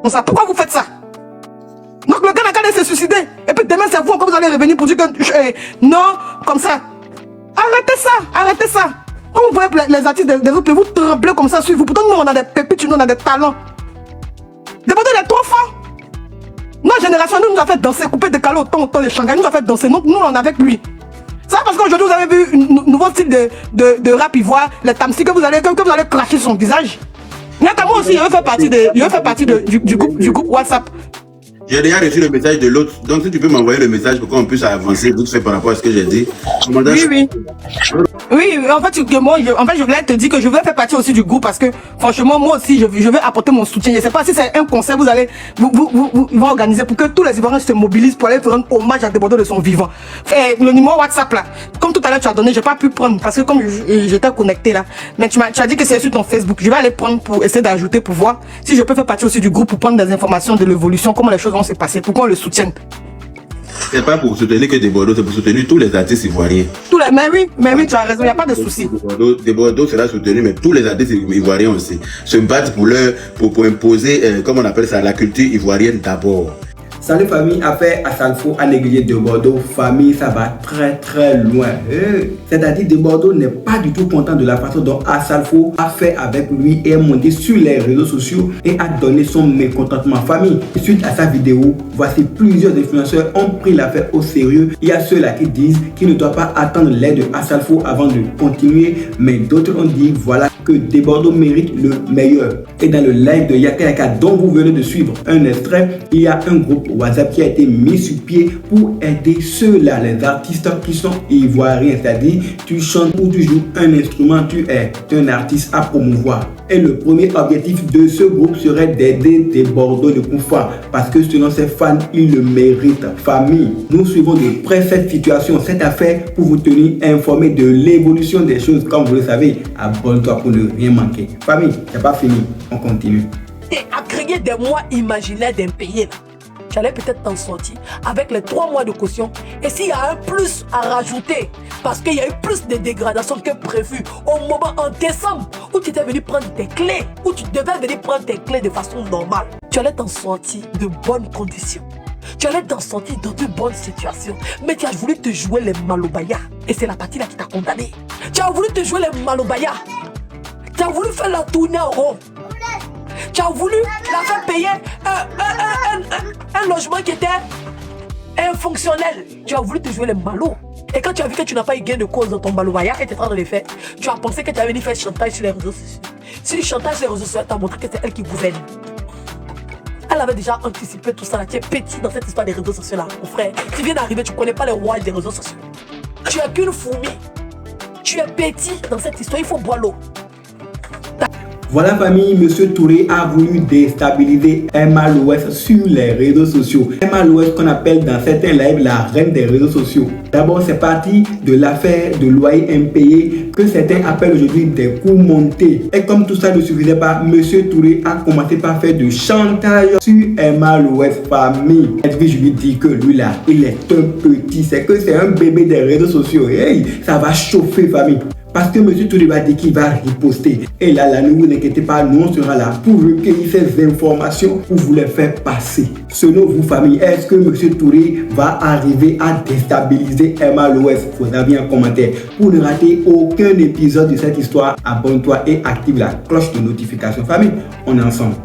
Comme ça, pourquoi vous faites ça? Donc le gars n'a qu'à aller se suicider. Et puis demain, c'est vous encore, vous allez revenir pour dire que non, comme ça. Arrêtez ça, arrêtez ça. Quand vous voyez les artistes des autres pays, vous tremblez comme ça sur vous. Pourtant, nous, on a des pépites, nous, on a des talents. Demandez les 3 fois. Notre génération, nous a fait danser, couper des calots au temps de Shanghai, nous a fait danser. Donc, nous, on est avec lui. Ça, parce qu'aujourd'hui, vous avez vu un nouveau style de rap ivoire, les tamsi, que vous allez cracher son visage. Moi aussi, il veut faire partie du groupe WhatsApp. J'ai déjà reçu le message de l'autre. Donc, si tu peux m'envoyer le message pour qu'on puisse avancer vite fait par rapport à ce que j'ai dit. Oui. Oui, en fait, je voulais te dire que je veux faire partie aussi du groupe parce que, franchement, moi aussi, je veux apporter mon soutien. Je ne sais pas si c'est un concert vous vont organiser pour que tous les Ivoiriens se mobilisent pour aller rendre hommage à Debordo de son vivant. Et le numéro WhatsApp là, comme tout à l'heure tu as donné, je n'ai pas pu prendre parce que comme j'étais connecté là, mais tu as dit que c'est sur ton Facebook. Je vais aller prendre pour essayer d'ajouter pour voir si je peux faire partie aussi du groupe pour prendre des informations de l'évolution, comment les choses vont se passer, pour qu'on le soutienne. C'est pas pour soutenir que Debordo, c'est pour soutenir tous les artistes ivoiriens. Mais oui, tu as raison, il n'y a pas de souci. Debordo sera soutenu, mais tous les artistes ivoiriens aussi se battent pour imposer, comme on appelle ça, la culture ivoirienne d'abord. Salut famille, affaire Asalfo à l'église de Bordeaux. Famille, ça va très loin. C'est-à-dire que Bordeaux n'est pas du tout content de la façon dont Asalfo a fait avec lui et a monté sur les réseaux sociaux et a donné son mécontentement. Famille, suite à sa vidéo, voici plusieurs influenceurs ont pris l'affaire au sérieux. Il y a ceux-là qui disent qu'il ne doit pas attendre l'aide de Asalfo avant de continuer, mais d'autres ont dit voilà que Bordeaux mérite le meilleur. Et dans le live de Yaka Yaka dont vous venez de suivre un extrait, il y a un groupe WhatsApp qui a été mis sur pied pour aider ceux-là, les artistes qui sont ivoiriens, c'est-à-dire tu chantes ou tu joues un instrument, tu es un artiste à promouvoir. Et le premier objectif de ce groupe serait d'aider Bordeaux de Koufa parce que selon ses fans, ils le méritent. Famille, nous suivons de près cette situation, cette affaire pour vous tenir informés de l'évolution des choses. Comme vous le savez, abonne-toi pour ne rien manquer. Famille, c'est pas fini, on continue. Et à créer des mois imaginaires d'impayés là. Tu allais peut-être t'en sortir avec les 3 mois de caution. Et s'il y a un plus à rajouter, parce qu'il y a eu plus de dégradation que prévu au moment en décembre où tu étais venu prendre tes clés, où tu devais venir prendre tes clés de façon normale, tu allais t'en sortir de bonnes conditions. Tu allais t'en sortir dans de bonnes situations. Mais tu as voulu te jouer les malobaya. Et c'est la partie là qui t'a condamné. Tu as voulu te jouer les malobaya. Tu as voulu faire la tournée en rond. Tu as voulu la faire payer un logement qui était infonctionnel. Tu as voulu te jouer les malos. Et quand tu as vu que tu n'as pas eu gain de cause dans ton malobaya et tu es en train de les faire, tu as pensé que tu avais venu faire chantage sur les réseaux sociaux. Si le chantage sur les réseaux sociaux t'a montré que c'est elle qui gouverne. Elle avait déjà anticipé tout ça là. Tu es petit dans cette histoire des réseaux sociaux là. Mon frère, tu viens d'arriver, tu ne connais pas les rois des réseaux sociaux. Tu es qu'une fourmi. Tu es petit dans cette histoire, il faut boire l'eau. Voilà famille, Monsieur Touré a voulu déstabiliser Emma Loès sur les réseaux sociaux. Emma Loès qu'on appelle dans certains lives la reine des réseaux sociaux. D'abord c'est parti de l'affaire de loyer impayé que certains appellent aujourd'hui des coups montés. Et comme tout ça ne suffisait pas, Monsieur Touré a commencé par faire du chantage sur Emma Loès famille. Et puis je lui dis que lui là, il est un petit, c'est que c'est un bébé des réseaux sociaux. Hey, ça va chauffer famille. Parce que M. Touré va dire qu'il va riposter. Et là, ne vous inquiétez pas, nous on sera là pour recueillir ces informations pour vous les faire passer. Selon vous, famille, est-ce que M. Touré va arriver à déstabiliser Emma Loès? Faudra bien un commentaire. Pour ne rater aucun épisode de cette histoire, abonne-toi et active la cloche de notification. Famille, on est ensemble.